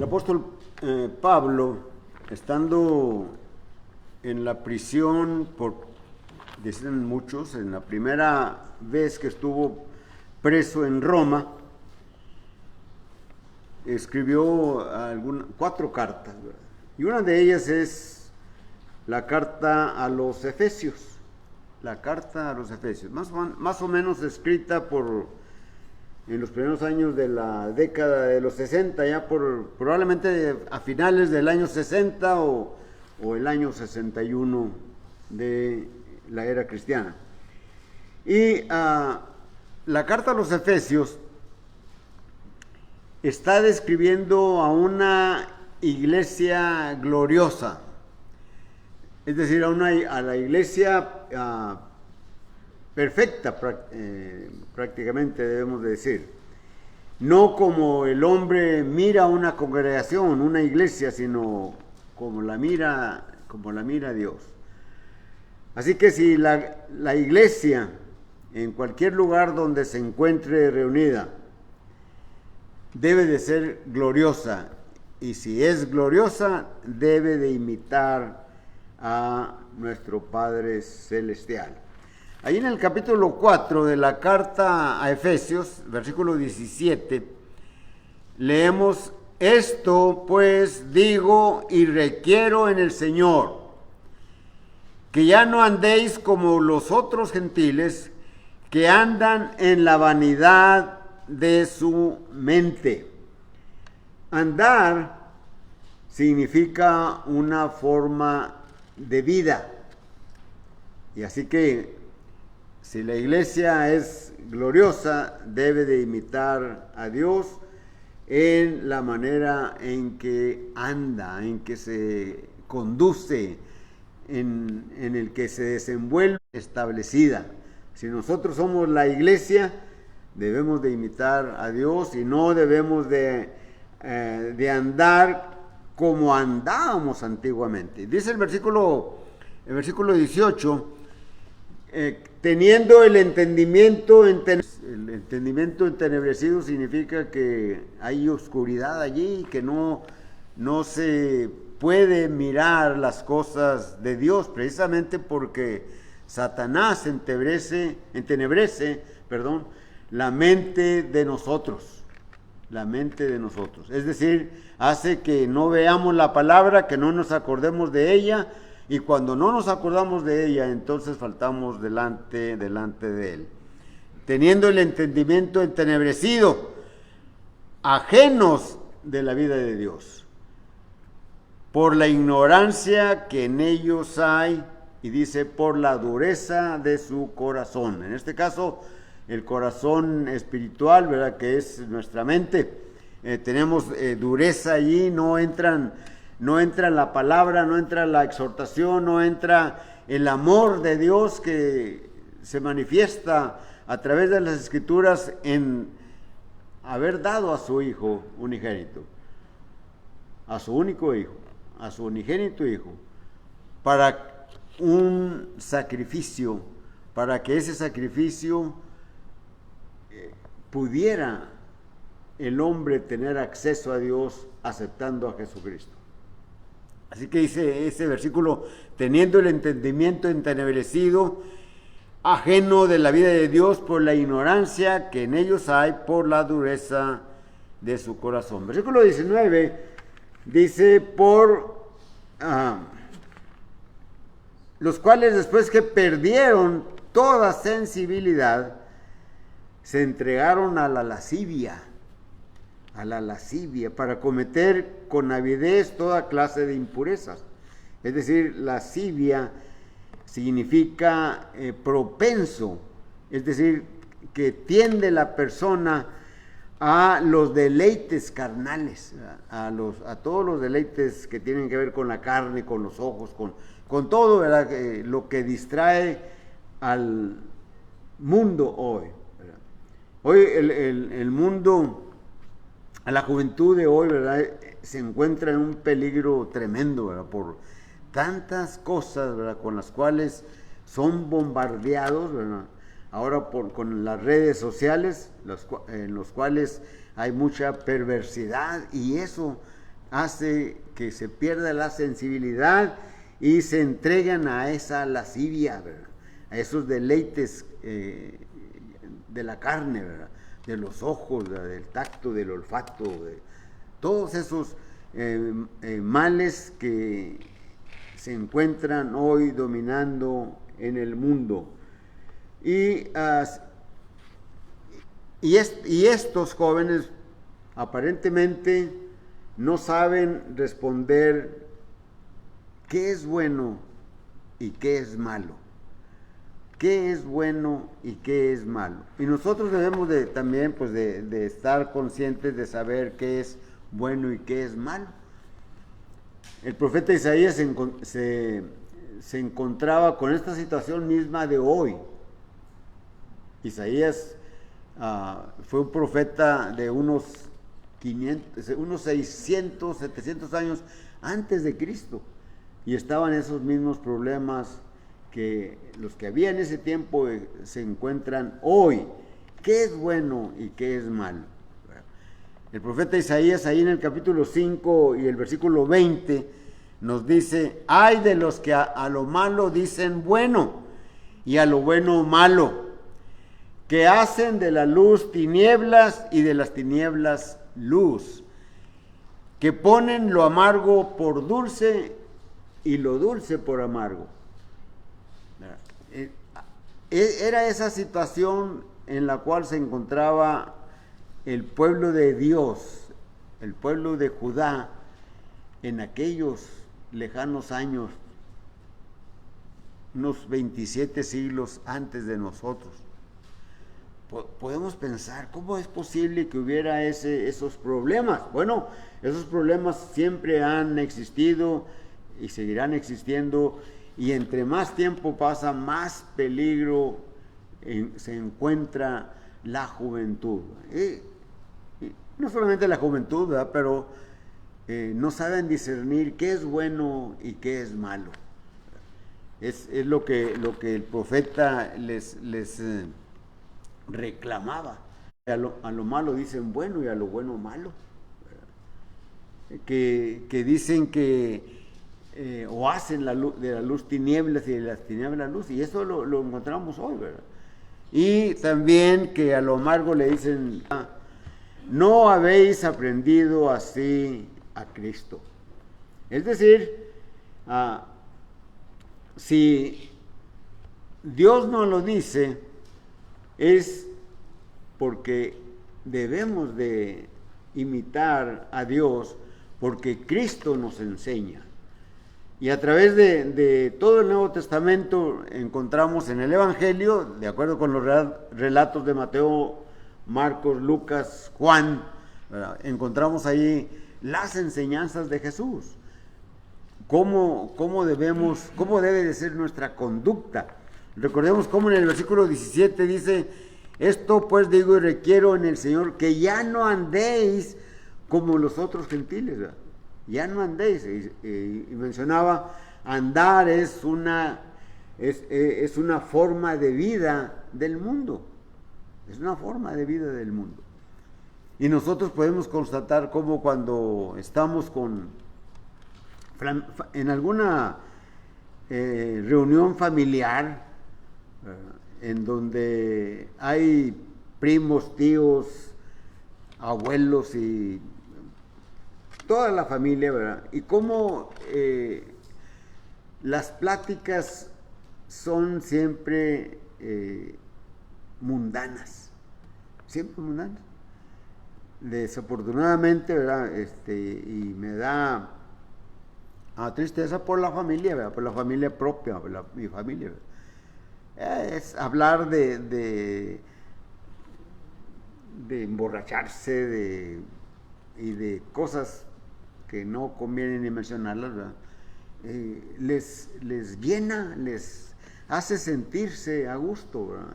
El apóstol Pablo, estando en la prisión, dicen muchos, en la primera vez que estuvo preso en Roma, escribió 4 cartas, ¿verdad? Y una de ellas es la carta a los Efesios. La carta a los Efesios, más o menos escrita en los primeros años de la década de los 60, ya probablemente a finales del año 60 o el año 61 de la era cristiana. Y la carta a los Efesios está describiendo a una iglesia gloriosa, es decir, a la iglesia perfecta, prácticamente debemos decir. No como el hombre mira una congregación, una iglesia, sino como la mira Dios. Así que si la iglesia, en cualquier lugar donde se encuentre reunida, debe de ser gloriosa, y si es gloriosa, debe de imitar a nuestro Padre Celestial. Ahí en el capítulo 4 de la carta a Efesios, versículo 17, leemos: esto pues digo y requiero en el Señor, que ya no andéis como los otros gentiles, que andan en la vanidad de su mente. Andar significa una forma de vida. Y así que si la iglesia es gloriosa, debe de imitar a Dios en la manera en que anda, en que se conduce, en el que se desenvuelve establecida. Si nosotros somos la iglesia, debemos de imitar a Dios y no debemos de andar como andábamos antiguamente. Dice el versículo 18, teniendo el entendimiento entenebrecido significa que hay oscuridad allí, que no se puede mirar las cosas de Dios, precisamente porque Satanás entenebrece, la mente de nosotros. Es decir, hace que no veamos la palabra, que no nos acordemos de ella, y cuando no nos acordamos de ella, entonces faltamos delante de Él. Teniendo el entendimiento entenebrecido, ajenos de la vida de Dios, por la ignorancia que en ellos hay, y dice, por la dureza de su corazón. En este caso, el corazón espiritual, ¿verdad?, que es nuestra mente. Tenemos dureza allí, no entra la palabra, no entra la exhortación, no entra el amor de Dios que se manifiesta a través de las Escrituras en haber dado a su Hijo unigénito, a su único Hijo, a su unigénito Hijo, para un sacrificio, para que ese sacrificio pudiera el hombre tener acceso a Dios aceptando a Jesucristo. Así que dice ese versículo, teniendo el entendimiento entenebrecido, ajeno de la vida de Dios por la ignorancia que en ellos hay, por la dureza de su corazón. Versículo 19 dice, los cuales después que perdieron toda sensibilidad, se entregaron a la lascivia, para cometer con avidez toda clase de impurezas. Es decir, lascivia significa propenso, es decir, que tiende la persona a los deleites carnales, a todos los deleites que tienen que ver con la carne, con los ojos, con todo, ¿verdad?, lo que distrae al mundo hoy. Hoy el mundo, a la juventud de hoy, ¿verdad?, se encuentra en un peligro tremendo, ¿verdad?, por tantas cosas, ¿verdad?, con las cuales son bombardeados, ¿verdad?, ahora con las redes sociales, en los cuales hay mucha perversidad, y eso hace que se pierda la sensibilidad y se entregan a esa lascivia, ¿verdad? A esos deleites de la carne, ¿verdad? De los ojos, ¿verdad? Del tacto, del olfato, de todos esos males que se encuentran hoy dominando en el mundo. Y estos jóvenes aparentemente no saben responder qué es bueno y qué es malo. ¿Qué es bueno y qué es malo? Y nosotros debemos también pues de estar conscientes de saber qué es bueno y qué es malo. El profeta Isaías se encontraba con esta situación misma de hoy. Isaías fue un profeta de unos 600, 700 años antes de Cristo, y estaban esos mismos problemas que los que había en ese tiempo se encuentran hoy. ¿Qué es bueno y qué es malo? El profeta Isaías, ahí en el capítulo 5 y el versículo 20, nos dice: ay de los que a lo malo dicen bueno y a lo bueno malo, que hacen de la luz tinieblas y de las tinieblas luz, que ponen lo amargo por dulce y lo dulce por amargo. Era esa situación en la cual se encontraba el pueblo de Dios, el pueblo de Judá, en aquellos lejanos años, unos 27 siglos antes de nosotros. Podemos pensar, ¿cómo es posible que hubiera esos problemas? Bueno, esos problemas siempre han existido y seguirán existiendo, y entre más tiempo pasa, más peligro se encuentra la juventud. No solamente la juventud, ¿verdad? Pero no saben discernir qué es bueno y qué es malo. Es lo que el profeta les reclamaba. A lo malo dicen bueno y a lo bueno malo. Que dicen que o hacen de la luz tinieblas y de las tinieblas luz, y eso lo encontramos hoy, ¿verdad? Y también que a lo amargo le dicen: no habéis aprendido así a Cristo. Es decir, si Dios no lo dice, es porque debemos de imitar a Dios, porque Cristo nos enseña. Y a través de todo el Nuevo Testamento encontramos en el Evangelio, de acuerdo con los relatos de Mateo, Marcos, Lucas, Juan, ¿verdad? Encontramos ahí las enseñanzas de Jesús. ¿Cómo debe de ser nuestra conducta? Recordemos cómo en el versículo 17 dice: esto pues digo y requiero en el Señor, que ya no andéis como los otros gentiles, ¿verdad? Ya no andéis. Y mencionaba, andar es una forma de vida del mundo. Es una forma de vida del mundo. Y nosotros podemos constatar cómo cuando estamos en alguna reunión familiar, en donde hay primos, tíos, abuelos y toda la familia, ¿verdad? Y cómo las pláticas son siempre mundanas, siempre mundanas. Desafortunadamente, ¿verdad? Y me da tristeza por la familia, ¿verdad? Por la familia propia, mi familia, ¿verdad? Es hablar de emborracharse y de cosas que no conviene ni mencionarlas, ¿verdad? Les llena, les hace sentirse a gusto, ¿verdad?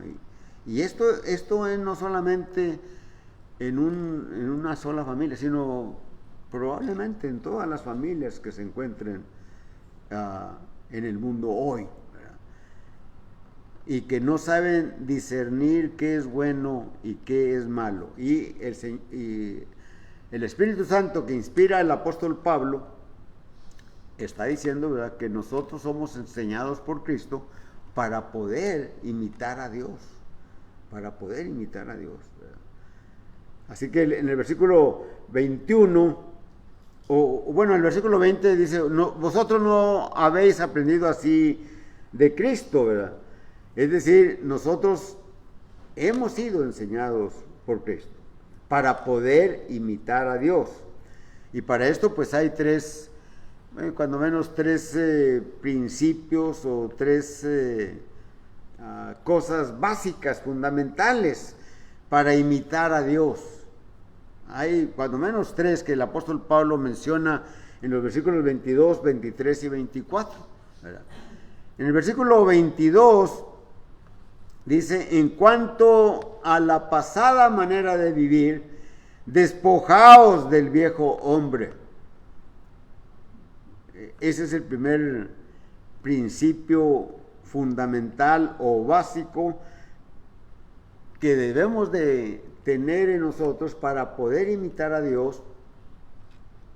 Y esto es no solamente en una sola familia, sino probablemente en todas las familias que se encuentren en el mundo hoy, ¿verdad? Y que no saben discernir qué es bueno y qué es malo. Y el Espíritu Santo que inspira al apóstol Pablo está diciendo, ¿verdad?, que nosotros somos enseñados por Cristo para poder imitar a Dios, ¿verdad? Así que en el versículo 21, el versículo 20 dice, no, vosotros no habéis aprendido así de Cristo, ¿verdad? Es decir, nosotros hemos sido enseñados por Cristo para poder imitar a Dios. Y para esto pues hay cuando menos tres principios o tres cosas básicas, fundamentales para imitar a Dios. Hay cuando menos tres que el apóstol Pablo menciona en los versículos 22, 23 y 24. ¿Verdad? En el versículo 22 dice, en cuanto a la pasada manera de vivir, despojaos del viejo hombre. Ese es el primer principio fundamental o básico que debemos de tener en nosotros para poder imitar a Dios,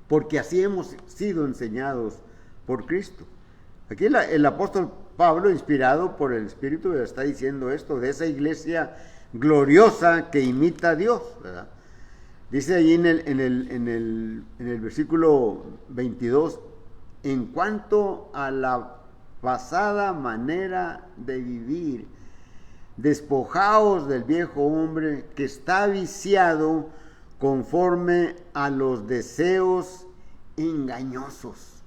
porque así hemos sido enseñados por Cristo. Aquí el apóstol Pablo, inspirado por el Espíritu, está diciendo esto de esa iglesia gloriosa que imita a Dios, ¿verdad? Dice ahí en el versículo 22, en cuanto a la pasada manera de vivir, despojaos del viejo hombre que está viciado conforme a los deseos engañosos.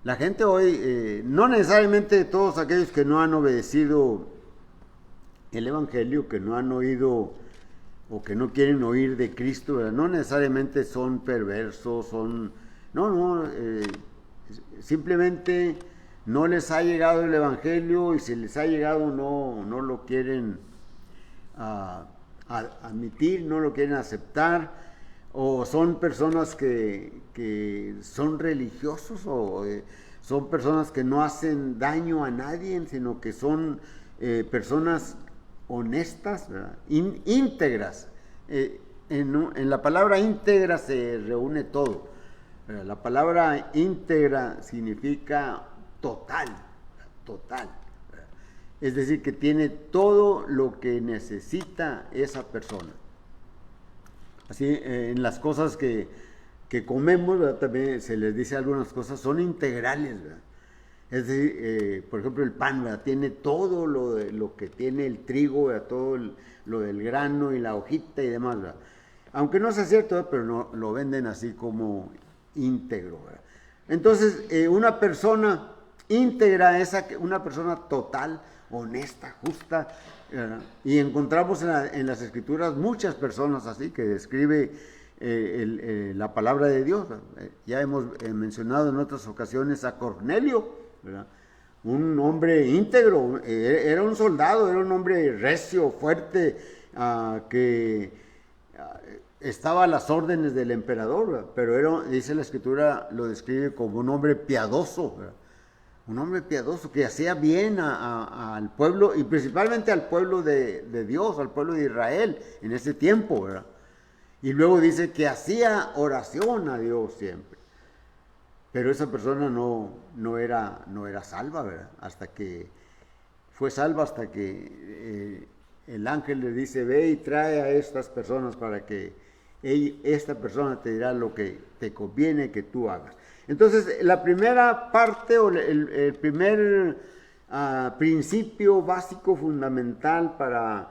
La gente hoy, no necesariamente todos aquellos que no han obedecido el Evangelio, que no han oído o que no quieren oír de Cristo, ¿verdad?, no necesariamente son perversos, simplemente no les ha llegado el Evangelio, y si les ha llegado no lo quieren admitir, no lo quieren aceptar, o son personas que son religiosos, o son personas que no hacen daño a nadie, sino que son personas honestas, ¿verdad?, íntegras. En la palabra íntegra se reúne todo. La palabra íntegra significa total. Es decir, que tiene todo lo que necesita esa persona. Así, en las cosas que comemos, ¿verdad?, también se les dice algunas cosas, son integrales, ¿verdad? Es decir, por ejemplo, el pan, ¿verdad?, tiene todo lo que tiene el trigo, ¿verdad?, todo lo del grano y la hojita y demás, ¿verdad? Aunque no sea cierto, ¿verdad?, pero no, lo venden así como íntegro, ¿verdad? Entonces, una persona íntegra es una persona total, honesta, justa, ¿verdad? Y encontramos en las Escrituras muchas personas así que describe la palabra de Dios. Ya hemos mencionado en otras ocasiones a Cornelio, ¿verdad?, un hombre íntegro, era un soldado, era un hombre recio, fuerte, que estaba a las órdenes del emperador, ¿verdad?, pero dice la Escritura, lo describe como un hombre piadoso, ¿verdad?, un hombre piadoso que hacía bien al pueblo, y principalmente al pueblo de Dios, al pueblo de Israel en ese tiempo, ¿verdad? Y luego dice que hacía oración a Dios siempre. Pero esa persona no era salva, ¿verdad? Fue salva hasta que el ángel le dice, ve y trae a estas personas para que esta persona te dirá lo que te conviene que tú hagas. Entonces, la primera parte o el primer principio básico fundamental para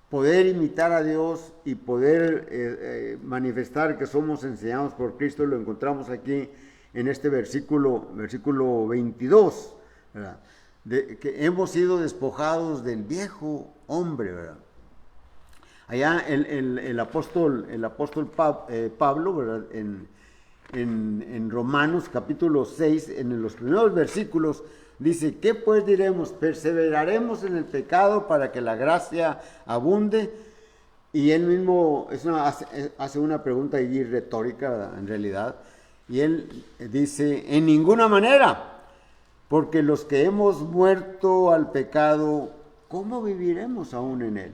poder imitar a Dios y poder manifestar que somos enseñados por Cristo, lo encontramos aquí en este versículo 22, ¿verdad?, que hemos sido despojados del viejo hombre, ¿verdad? Allá el apóstol Pablo, ¿verdad?, en Romanos capítulo 6, en los primeros versículos, dice, ¿qué pues diremos? ¿Perseveraremos en el pecado para que la gracia abunde? Y él mismo hace una pregunta allí retórica, en realidad, y él dice, en ninguna manera, porque los que hemos muerto al pecado, ¿cómo viviremos aún en él?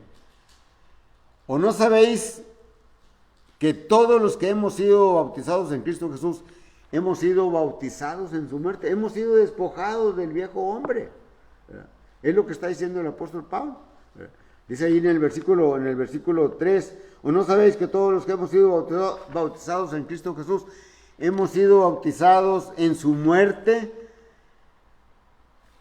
¿O no sabéis que todos los que hemos sido bautizados en Cristo Jesús, hemos sido bautizados en su muerte? Hemos sido despojados del viejo hombre. ¿Verdad? Es lo que está diciendo el apóstol Pablo. ¿Verdad? Dice ahí en el versículo 3, ¿o no sabéis que todos los que hemos sido bautizados en Cristo Jesús, hemos sido bautizados en su muerte?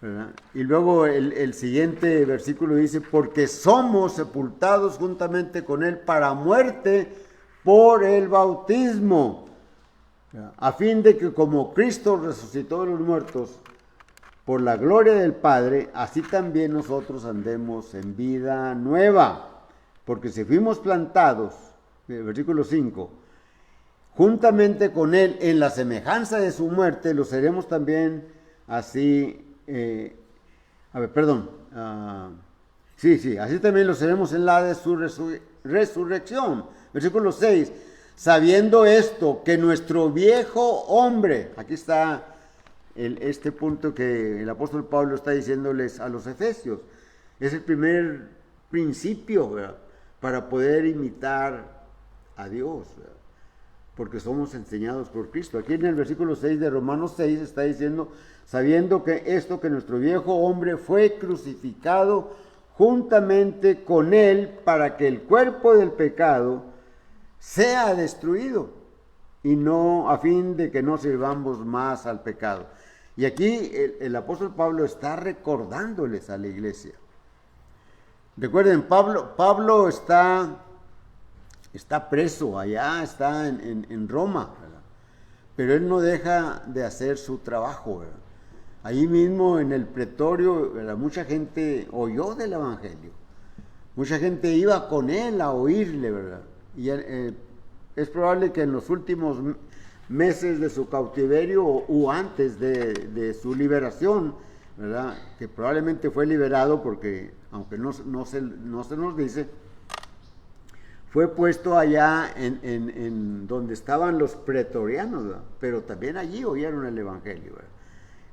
¿Verdad? Y luego el siguiente versículo dice, porque somos sepultados juntamente con él para muerte por el bautismo, ¿verdad? A fin de que como Cristo resucitó de los muertos por la gloria del Padre, así también nosotros andemos en vida nueva. Porque si fuimos plantados, versículo 5, juntamente con él en la semejanza de su muerte, lo seremos también así. Así también lo seremos en la de su resurrección. Versículo 6, sabiendo esto, que nuestro viejo hombre, aquí está este punto que el apóstol Pablo está diciéndoles a los efesios, es el primer principio, ¿verdad?, para poder imitar a Dios, ¿verdad?, porque somos enseñados por Cristo. Aquí en el versículo 6 de Romanos 6 está diciendo, sabiendo que nuestro viejo hombre fue crucificado juntamente con él para que el cuerpo del pecado sea destruido y no a fin de que no sirvamos más al pecado. Y aquí el apóstol Pablo está recordándoles a la iglesia. Recuerden, Pablo está preso allá, está en Roma, ¿verdad?, pero él no deja de hacer su trabajo, ¿verdad? Ahí mismo en el pretorio, ¿verdad?, mucha gente oyó del evangelio, mucha gente iba con él a oírle, ¿verdad? Y es probable que en los últimos meses de su cautiverio o antes de su liberación, ¿verdad?, que probablemente fue liberado porque, aunque no se nos dice, fue puesto allá en donde estaban los pretorianos, ¿verdad?, pero también allí oyeron el evangelio, ¿verdad?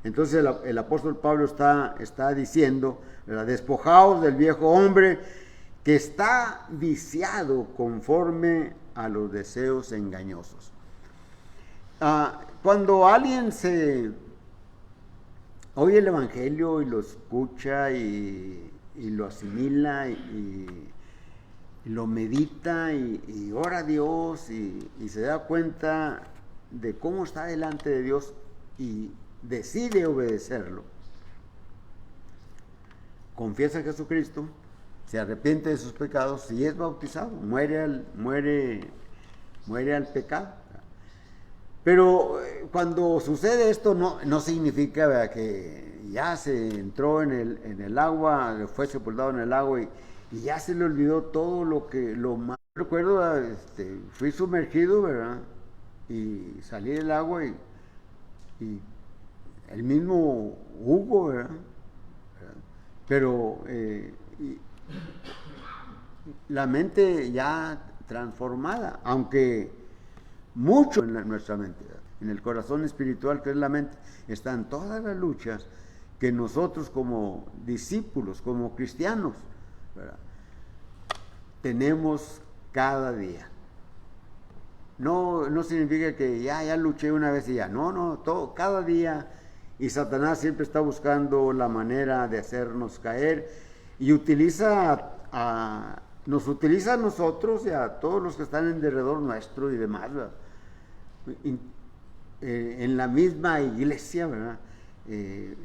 Entonces el apóstol Pablo está diciendo, ¿verdad?, despojaos del viejo hombre que está viciado conforme a los deseos engañosos. Cuando alguien se oye el evangelio y lo escucha y lo asimila y lo medita y ora a Dios y se da cuenta de cómo está delante de Dios y decide obedecerlo, confiesa a Jesucristo, se arrepiente de sus pecados y es bautizado, muere al pecado. Pero cuando sucede esto no significa, ¿verdad?, que ya se entró en el agua, fue sepultado en el agua y ya se le olvidó todo lo más. Recuerdo, fui sumergido, ¿verdad?, y salí del agua y el mismo Hugo, ¿verdad? Pero la mente ya transformada, aunque mucho en nuestra mente, ¿verdad?, en el corazón espiritual que es la mente, están todas las luchas que nosotros como discípulos, como cristianos, ¿verdad?, tenemos cada día. No significa que ya luché una vez y ya. No, cada día. Y Satanás siempre está buscando la manera de hacernos caer y nos utiliza a nosotros y a todos los que están en derredor nuestro y demás, ¿verdad?, en la misma iglesia, ¿verdad?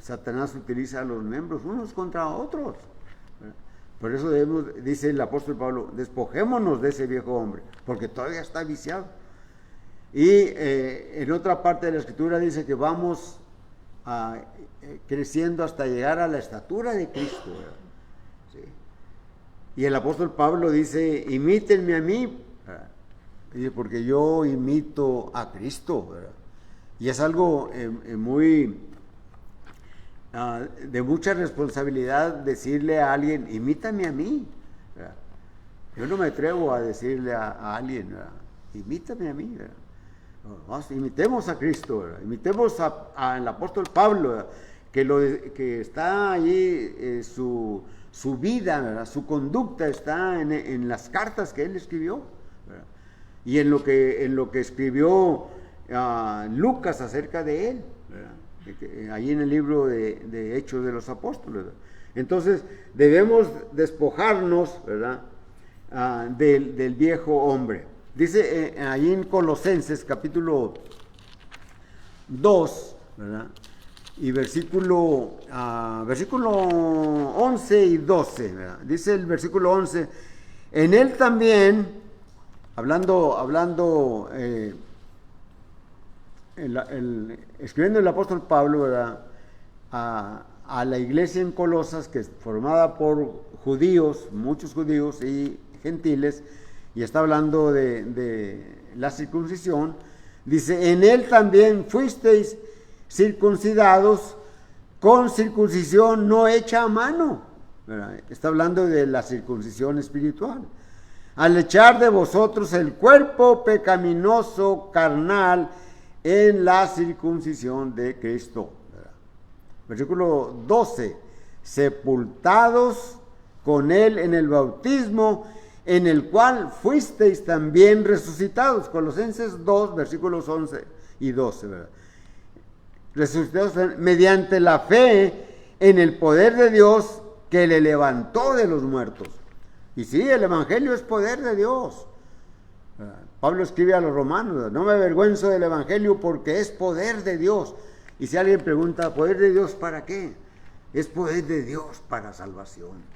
Satanás utiliza a los miembros unos contra otros, ¿verdad? Por eso dice el apóstol Pablo, despojémonos de ese viejo hombre, porque todavía está viciado. Y en otra parte de la escritura dice que vamos creciendo hasta llegar a la estatura de Cristo, ¿verdad? ¿Sí? Y el apóstol Pablo dice, imítenme a mí, ¿verdad?, dice, porque yo imito a Cristo, ¿verdad? Y es algo de mucha responsabilidad decirle a alguien, imítame a mí, ¿verdad? Yo no me atrevo a decirle a alguien, ¿verdad?, imítame a mí, ¿verdad? Imitemos a Cristo, ¿verdad?, imitemos al apóstol Pablo, ¿verdad?, que está allí su su vida, ¿verdad? Su conducta está en las cartas que él escribió, ¿verdad? Y en lo que escribió Lucas acerca de él, ¿verdad? Ahí en el libro de Hechos de los Apóstoles, ¿verdad? Entonces debemos despojarnos, ¿verdad? Del viejo hombre. Dice ahí en Colosenses capítulo 2, ¿verdad? Y versículo 11 y 12, ¿verdad? Dice el versículo 11, en él también, escribiendo el apóstol Pablo, ¿verdad? A la iglesia en Colosas, que es formada por judíos, muchos judíos y gentiles, y está hablando de la circuncisión, dice, en él también fuisteis circuncidados con circuncisión no hecha a mano, ¿verdad? Está hablando de la circuncisión espiritual, al echar de vosotros el cuerpo pecaminoso carnal en la circuncisión de Cristo, ¿verdad? Versículo 12, sepultados con él en el bautismo, en el cual fuisteis también resucitados. Colosenses 2, versículos 11 y 12, ¿verdad? Resucitados mediante la fe en el poder de Dios que le levantó de los muertos. Y sí, el evangelio es poder de Dios. Pablo escribe a los romanos, no me avergüenzo del evangelio porque es poder de Dios. Y si alguien pregunta, ¿poder de Dios para qué? Es poder de Dios para salvación.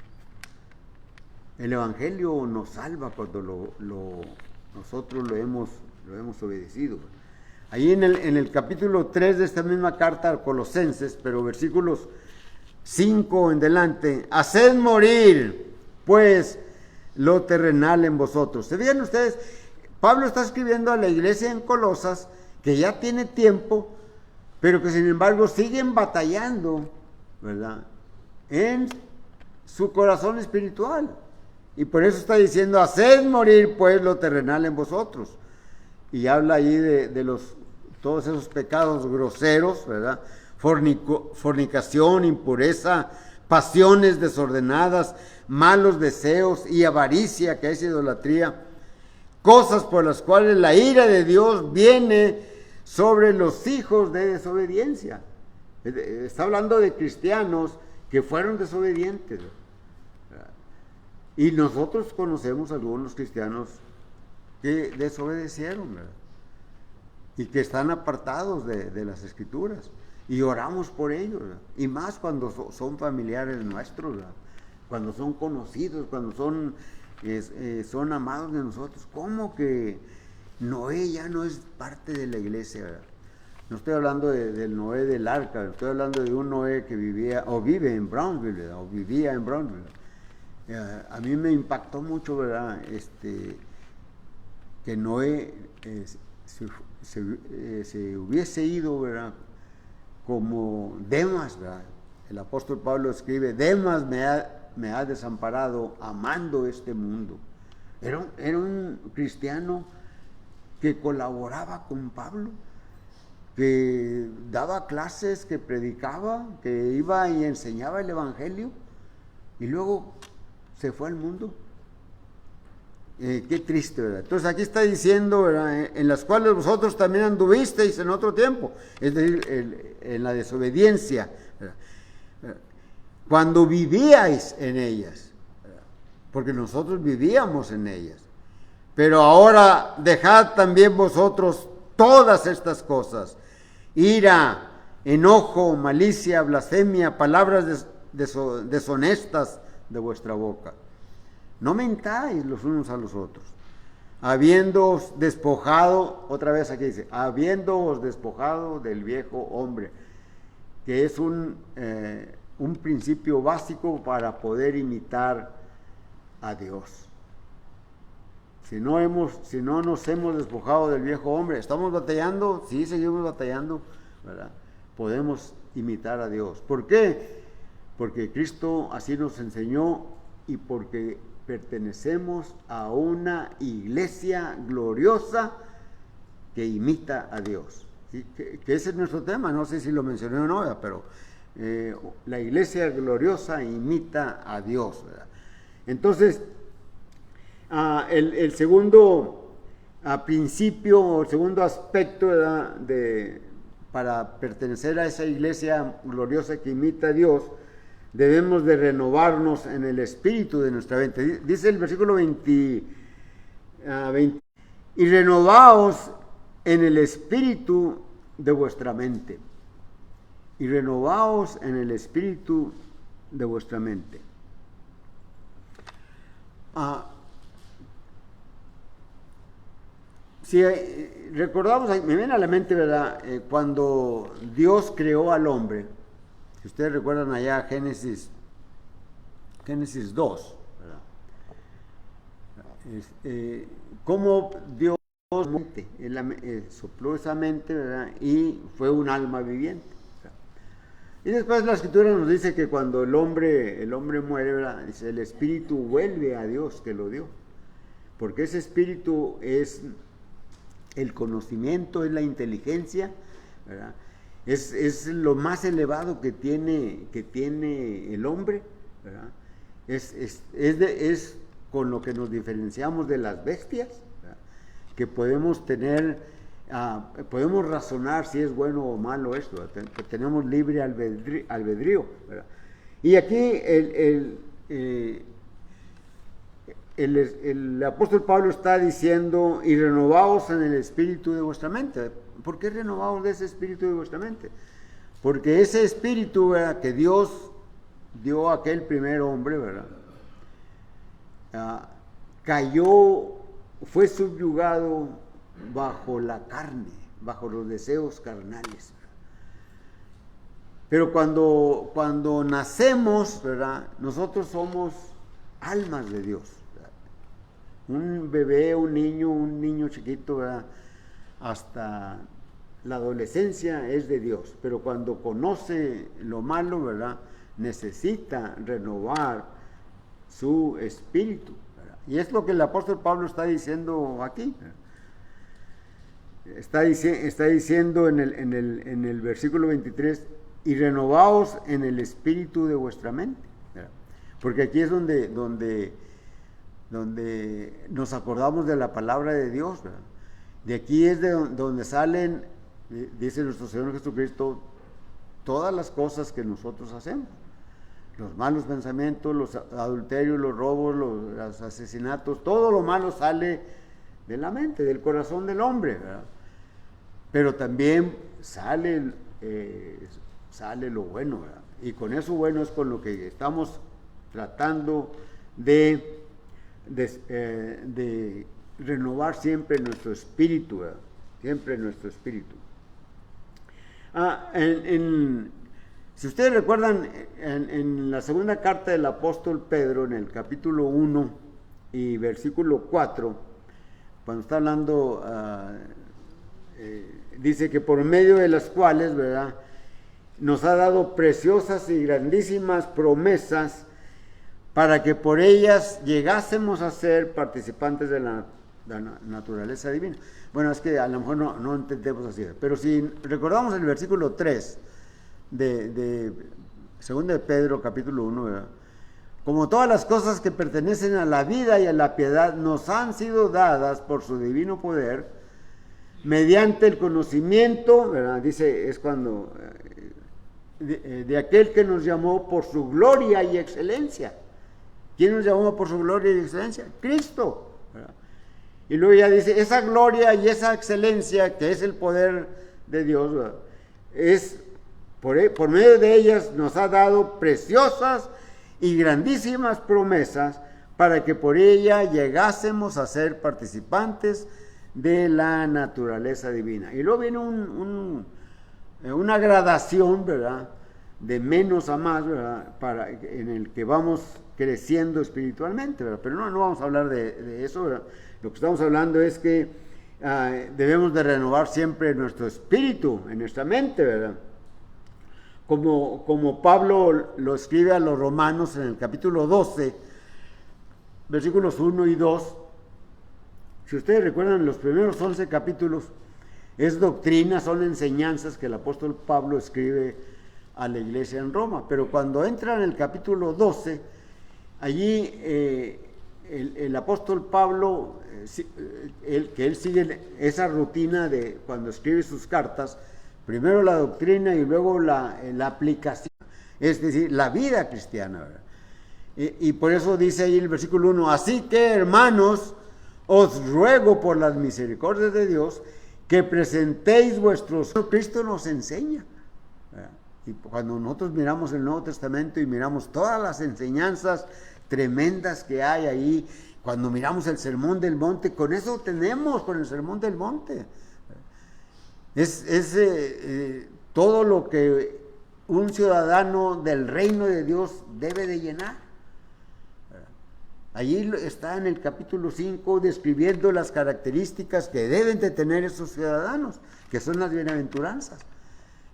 El evangelio nos salva cuando nosotros lo hemos obedecido. Ahí en el capítulo 3 de esta misma carta a Colosenses, pero versículos 5 en delante, haced morir pues lo terrenal en vosotros. ¿Se fijan ustedes? Pablo está escribiendo a la iglesia en Colosas, que ya tiene tiempo, pero que sin embargo siguen batallando, ¿verdad? En su corazón espiritual. Y por eso está diciendo, haced morir pues lo terrenal en vosotros. Y habla ahí de todos esos pecados groseros, ¿verdad? Fornicación, impureza, pasiones desordenadas, malos deseos y avaricia, que es idolatría, cosas por las cuales la ira de Dios viene sobre los hijos de desobediencia. Está hablando de cristianos que fueron desobedientes, ¿verdad? Y nosotros conocemos algunos cristianos que desobedecieron, ¿verdad? Y que están apartados de las escrituras, y oramos por ellos, ¿verdad? Y más cuando son familiares nuestros, ¿verdad? Cuando son conocidos, cuando son amados de nosotros. ¿Cómo que Noé ya no es parte de la iglesia, ¿verdad? No estoy hablando del Noé del arca, estoy hablando de un Noé que vivía o vive en Brownsville, ¿verdad? O vivía en Brownsville. A mí me impactó mucho, ¿verdad? Que Noé se hubiese ido, ¿verdad? Como Demas, ¿verdad? El apóstol Pablo escribe, Demas me ha desamparado amando este mundo. Era un cristiano que colaboraba con Pablo, que daba clases, que predicaba, que iba y enseñaba el evangelio, y luego se fue al mundo. Qué triste, ¿verdad? Entonces aquí está diciendo, ¿verdad? En las cuales vosotros también anduvisteis en otro tiempo, es decir, en la desobediencia, ¿verdad? Cuando vivíais en ellas, ¿verdad? Porque nosotros vivíamos en ellas, pero ahora dejad también vosotros todas estas cosas: ira, enojo, malicia, blasfemia, palabras deshonestas de vuestra boca. No mentáis los unos a los otros, habiéndoos despojado, otra vez aquí dice, habiéndoos despojado del viejo hombre, que es un principio básico para poder imitar a Dios. Si no nos hemos despojado del viejo hombre, ¿estamos batallando? Sí, seguimos batallando, ¿verdad? Podemos imitar a Dios. ¿Por qué? Porque Cristo así nos enseñó y porque pertenecemos a una iglesia gloriosa que imita a Dios. ¿Sí? Que ese es nuestro tema, no sé si lo mencioné o no, pero la iglesia gloriosa imita a Dios, ¿verdad? Entonces, el segundo principio, el segundo aspecto, ¿verdad?, para pertenecer a esa iglesia gloriosa que imita a Dios, debemos de renovarnos en el espíritu de nuestra mente. Dice el versículo 20, y renovaos en el espíritu de vuestra mente. Y renovaos en el espíritu de vuestra mente. Si recordamos, me viene a la mente, ¿verdad?, cuando Dios creó al hombre. Si ustedes recuerdan allá Génesis 2, ¿verdad? Cómo Dios sopló esa mente, ¿verdad?, y fue un alma viviente. Y después la escritura nos dice que cuando el hombre muere, ¿verdad?, dice, el espíritu vuelve a Dios que lo dio, porque ese espíritu es el conocimiento, es la inteligencia, ¿verdad? Es lo más elevado que tiene el hombre, ¿verdad? Es con lo que nos diferenciamos de las bestias, ¿verdad?, que podemos tener, podemos razonar si es bueno o malo esto, ¿verdad?, que tenemos libre albedrío, ¿verdad? Y aquí el apóstol Pablo está diciendo, y renovaos en el espíritu de vuestra mente. ¿Por qué renovaos de ese espíritu de vuestra mente? Porque ese espíritu, ¿verdad?, que Dios dio a aquel primer hombre, ¿verdad?, fue subyugado bajo la carne, bajo los deseos carnales. Pero cuando nacemos, ¿verdad?, nosotros somos almas de Dios. Un bebé, un niño chiquito, ¿verdad?, hasta la adolescencia es de Dios, pero cuando conoce lo malo, ¿verdad?, necesita renovar su espíritu, ¿verdad? Y es lo que el apóstol Pablo está diciendo aquí, ¿verdad? Está diciendo en el versículo 23, y renovaos en el espíritu de vuestra mente, ¿verdad? Porque aquí es donde nos acordamos de la palabra de Dios, ¿verdad? De aquí es donde salen, dice nuestro Señor Jesucristo, todas las cosas que nosotros hacemos. Los malos pensamientos, los adulterios, los robos, los asesinatos, todo lo malo sale de la mente, del corazón del hombre, ¿verdad? Pero también sale lo bueno, ¿verdad? Y con eso bueno es con lo que estamos tratando de renovar siempre nuestro espíritu, ¿verdad? Siempre nuestro espíritu. Si ustedes recuerdan, en la segunda carta del apóstol Pedro, en el capítulo 1 y versículo 4, cuando está hablando, dice que por medio de las cuales, ¿verdad?, nos ha dado preciosas y grandísimas promesas para que por ellas llegásemos a ser participantes de la naturaleza divina. Bueno, es que a lo mejor no entendemos así, pero si recordamos el versículo 3 de 2 de Pedro capítulo 1, ¿verdad?, como todas las cosas que pertenecen a la vida y a la piedad nos han sido dadas por su divino poder, mediante el conocimiento, ¿verdad?, dice, es cuando de aquel que nos llamó por su gloria y excelencia. ¿Quién nos llamó por su gloria y excelencia? Cristo, ¿verdad? Y luego ya dice, esa gloria y esa excelencia, que es el poder de Dios, ¿verdad?, es por medio de ellas nos ha dado preciosas y grandísimas promesas para que por ella llegásemos a ser participantes de la naturaleza divina. Y luego viene una gradación, ¿verdad?, de menos a más, ¿verdad?, en el que vamos creciendo espiritualmente, ¿verdad? Pero no vamos a hablar de eso, ¿verdad? Lo que estamos hablando es que debemos de renovar siempre nuestro espíritu, en nuestra mente, ¿verdad? Como Pablo lo escribe a los romanos en el capítulo 12, versículos 1 y 2. Si ustedes recuerdan, los primeros 11 capítulos es doctrina, son enseñanzas que el apóstol Pablo escribe a la iglesia en Roma. Pero cuando entra en el capítulo 12, allí el apóstol Pablo, él sigue esa rutina de cuando escribe sus cartas, primero la doctrina y luego la aplicación, es decir, la vida cristiana, ¿verdad? Y por eso dice ahí el versículo 1, así que hermanos, os ruego por las misericordias de Dios que presentéis vuestros... Cristo nos enseña, ¿verdad? Y cuando nosotros miramos el Nuevo Testamento y miramos todas las enseñanzas tremendas que hay ahí, cuando miramos el Sermón del Monte, con eso tenemos, con el Sermón del Monte. Es todo lo que un ciudadano del reino de Dios debe de llenar. Allí está en el capítulo 5 describiendo las características que deben de tener esos ciudadanos, que son las bienaventuranzas.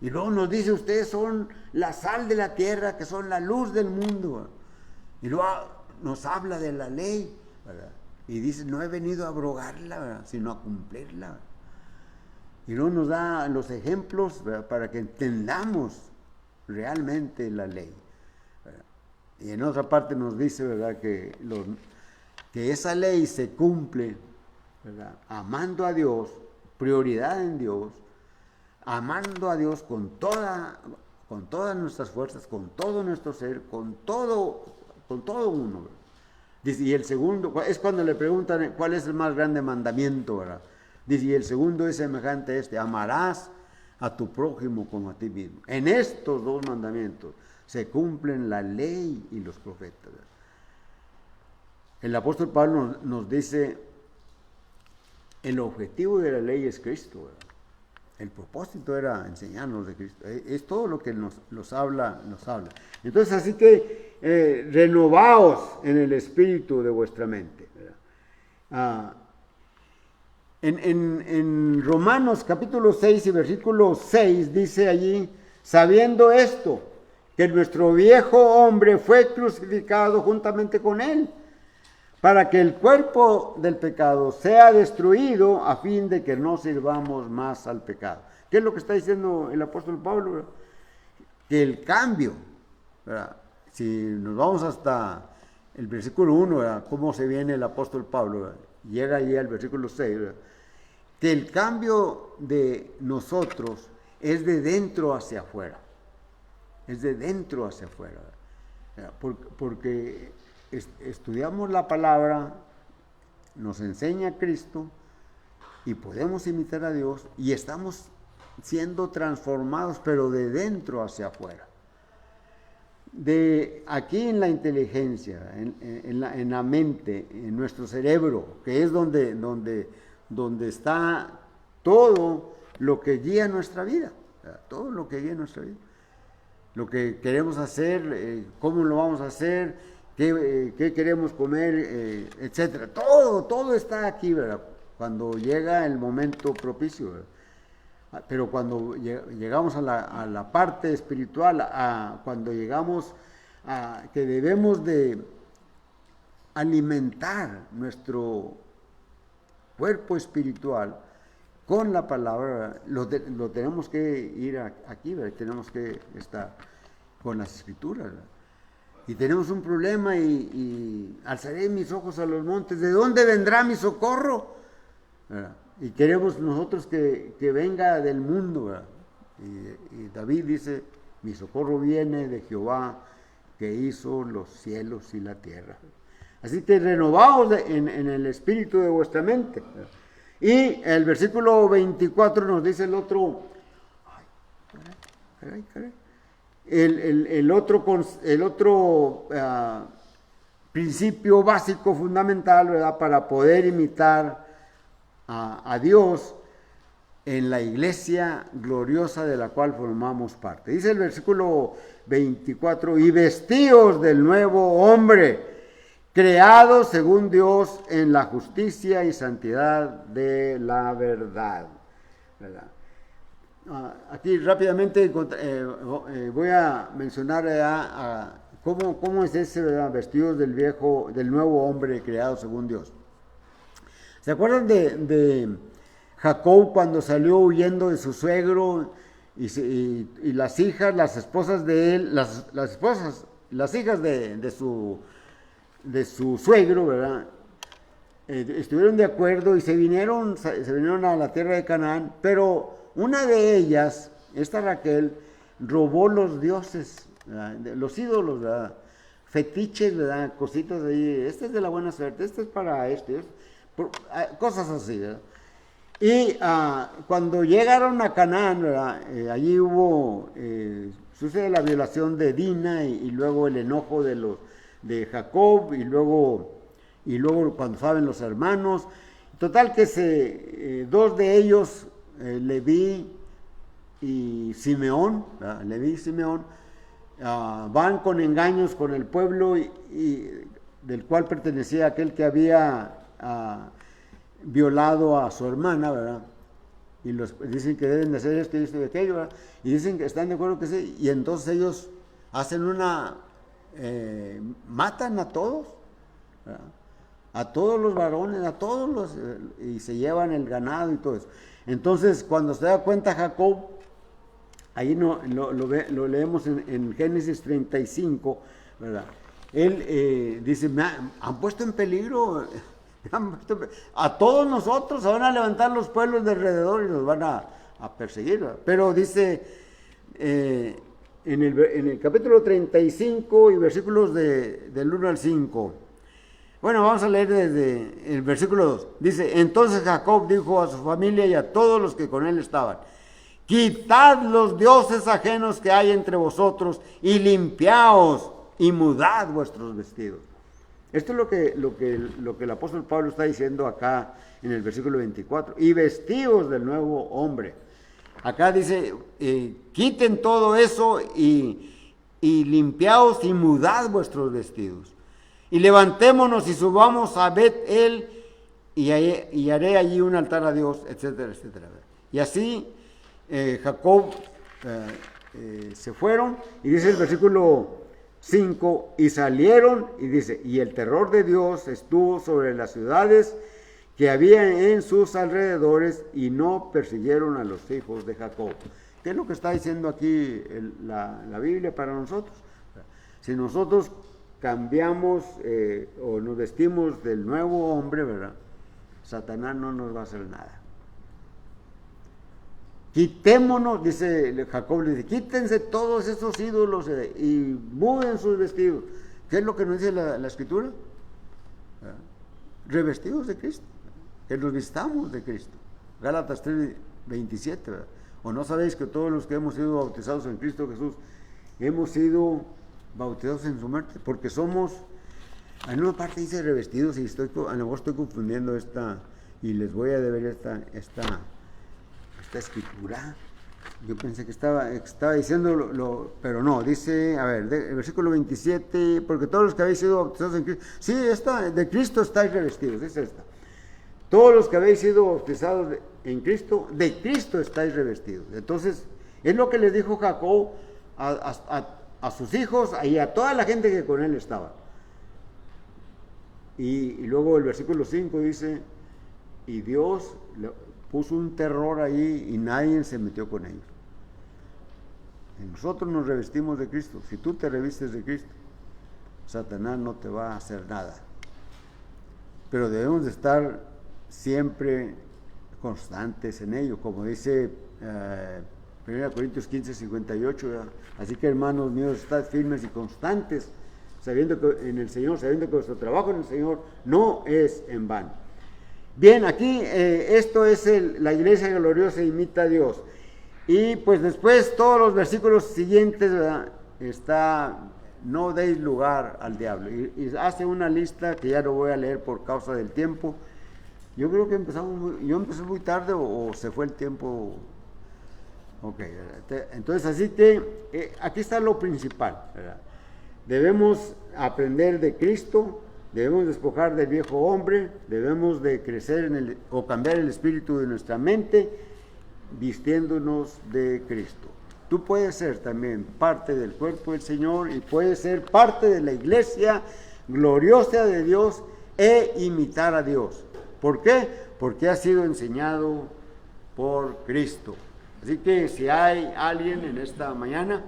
Y luego nos dice, ustedes son la sal de la tierra, que son la luz del mundo. Y luego nos habla de la ley, ¿verdad? Y dice, no he venido a abrogarla, ¿verdad?, sino a cumplirla. Y luego nos da los ejemplos, ¿verdad?, para que entendamos realmente la ley, ¿verdad? Y en otra parte nos dice, ¿verdad?, que esa ley se cumple, ¿verdad?, amando a Dios, prioridad en Dios, amando a Dios con todas nuestras fuerzas, con todo nuestro ser, con todo uno, ¿verdad? Dice, y el segundo, es cuando le preguntan cuál es el más grande mandamiento, ¿verdad? Dice, y el segundo es semejante a este, amarás a tu prójimo como a ti mismo. En estos dos mandamientos se cumplen la ley y los profetas, ¿verdad? El apóstol Pablo nos dice, el objetivo de la ley es Cristo, ¿verdad? El propósito era enseñarnos de Cristo. Es todo lo que nos habla. Entonces, así que renovaos en el espíritu de vuestra mente, ¿verdad? En Romanos capítulo 6 y versículo 6 dice allí, sabiendo esto, que nuestro viejo hombre fue crucificado juntamente con él, para que el cuerpo del pecado sea destruido a fin de que no sirvamos más al pecado. ¿Qué es lo que está diciendo el apóstol Pablo, ¿verdad? Que el cambio, ¿verdad? Si nos vamos hasta el versículo 1, ¿verdad?, cómo se viene el apóstol Pablo, ¿verdad?, llega allí al versículo 6, ¿verdad?, que el cambio de nosotros es de dentro hacia afuera. Es de dentro hacia afuera, ¿verdad? Porque estudiamos la palabra, nos enseña Cristo y podemos imitar a Dios y estamos siendo transformados, pero de dentro hacia afuera. De aquí en la inteligencia, en la mente, en nuestro cerebro, que es donde está todo lo que guía nuestra vida, ¿verdad? Todo lo que guía nuestra vida. Lo que queremos hacer, cómo lo vamos a hacer, qué queremos comer, etcétera. Todo está aquí, ¿verdad?, cuando llega el momento propicio, ¿verdad? Pero cuando llegamos a la parte espiritual, cuando llegamos a que debemos de alimentar nuestro cuerpo espiritual con la palabra, lo tenemos que ir aquí, ¿verdad? Tenemos que estar con las escrituras, ¿verdad? Y tenemos un problema y alzaré mis ojos a los montes, ¿de dónde vendrá mi socorro? ¿Verdad? Y queremos nosotros que venga del mundo, ¿verdad? Y David dice, mi socorro viene de Jehová, que hizo los cielos y la tierra. Así que renovaos en el espíritu de vuestra mente, ¿verdad? Y el versículo 24 nos dice el otro, el otro principio básico, fundamental, ¿verdad?, para poder imitar a Dios en la iglesia gloriosa de la cual formamos parte. Dice el versículo 24, y vestíos del nuevo hombre, creado según Dios en la justicia y santidad de la verdad, ¿verdad? Aquí rápidamente voy a mencionar cómo es ese, ¿verdad?, vestidos del nuevo hombre creado según Dios. ¿Se acuerdan de Jacob cuando salió huyendo de su suegro y las hijas, las esposas de él, las hijas de su suegro, ¿verdad? Estuvieron de acuerdo y se vinieron a la tierra de Canaán, pero una de ellas, esta Raquel, robó los dioses, ¿verdad? Los ídolos, ¿verdad? Fetiches, ¿verdad? Cositas ahí, este es de la buena suerte, este es para cosas así, ¿verdad? Y cuando llegaron a Canaán, ¿verdad? Allí sucede la violación de Dina y luego el enojo de Jacob y luego cuando saben los hermanos. Total que dos de ellos, Leví y Simeón, ¿verdad? Leví y Simeón, van con engaños con el pueblo y del cual pertenecía aquel que había violado a su hermana, ¿verdad? Y dicen que deben de hacer esto y esto y aquello, ¿verdad? Y dicen que están de acuerdo que sí, y entonces ellos hacen matan a todos, ¿verdad? A todos los varones, y se llevan el ganado y todo eso. Entonces, cuando se da cuenta Jacob, ahí lo leemos en Génesis 35, ¿verdad? Él dice, han puesto en peligro, a todos nosotros, se van a levantar los pueblos de alrededor y nos van a perseguir, ¿verdad? Pero dice, en el capítulo 35 y versículos del 1 al 5, bueno, vamos a leer desde el versículo 2. Dice, entonces Jacob dijo a su familia y a todos los que con él estaban, quitad los dioses ajenos que hay entre vosotros y limpiaos y mudad vuestros vestidos. Esto es lo que el apóstol Pablo está diciendo acá en el versículo 24. Y vestíos del nuevo hombre. Acá dice, quiten todo eso y limpiaos y mudad vuestros vestidos. Y levantémonos y subamos a Bet-el y haré allí un altar a Dios, etcétera, etcétera. Y así Jacob se fueron, y dice el versículo 5, y salieron, y dice, y el terror de Dios estuvo sobre las ciudades que había en sus alrededores, y no persiguieron a los hijos de Jacob. ¿Qué es lo que está diciendo aquí la Biblia para nosotros? Si nosotros cambiamos o nos vestimos del nuevo hombre, ¿verdad? Satanás no nos va a hacer nada. Quitémonos, dice Jacob, le dice, quítense todos esos ídolos y muden sus vestidos. ¿Qué es lo que nos dice la Escritura? ¿Verdad? Revestidos de Cristo, que nos vistamos de Cristo. Gálatas 3:27, ¿verdad? ¿O no sabéis que todos los que hemos sido bautizados en Cristo Jesús hemos sido bautizados en su muerte? Porque somos, en una parte dice revestidos, y a lo mejor estoy confundiendo y les voy a deber esta escritura. Yo pensé que estaba diciendo pero no, dice, a ver, el versículo 27, porque todos los que habéis sido bautizados en Cristo, sí, de Cristo estáis revestidos, dice esta. Todos los que habéis sido bautizados en Cristo, de Cristo estáis revestidos. Entonces, es lo que les dijo Jacob a sus hijos y a toda la gente que con él estaba. Y luego el versículo 5 dice, y Dios puso un terror ahí y nadie se metió con ellos. Y nosotros nos revestimos de Cristo. Si tú te revistes de Cristo, Satanás no te va a hacer nada. Pero debemos de estar siempre constantes en ello, como dice 1 Corintios 15:58, ¿verdad? Así que, hermanos míos, estad firmes y constantes, sabiendo que en el Señor, sabiendo que vuestro trabajo en el Señor no es en vano. Bien, aquí esto es la iglesia gloriosa imita a Dios. Y pues después todos los versículos siguientes, ¿verdad? No deis lugar al diablo. Y hace una lista que ya no voy a leer por causa del tiempo. Yo creo que yo empecé muy tarde o se fue el tiempo. Ok, entonces así que aquí está lo principal, ¿verdad? Debemos aprender de Cristo, debemos despojar del viejo hombre, debemos de crecer o cambiar el espíritu de nuestra mente, vistiéndonos de Cristo. Tú puedes ser también parte del cuerpo del Señor y puedes ser parte de la iglesia gloriosa de Dios e imitar a Dios. ¿Por qué? Porque ha sido enseñado por Cristo. Así que si hay alguien en esta mañana,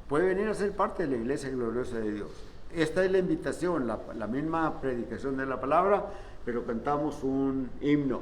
puede venir a ser parte de la Iglesia Gloriosa de Dios. Esta es la invitación, la misma predicación de la palabra, pero cantamos un himno.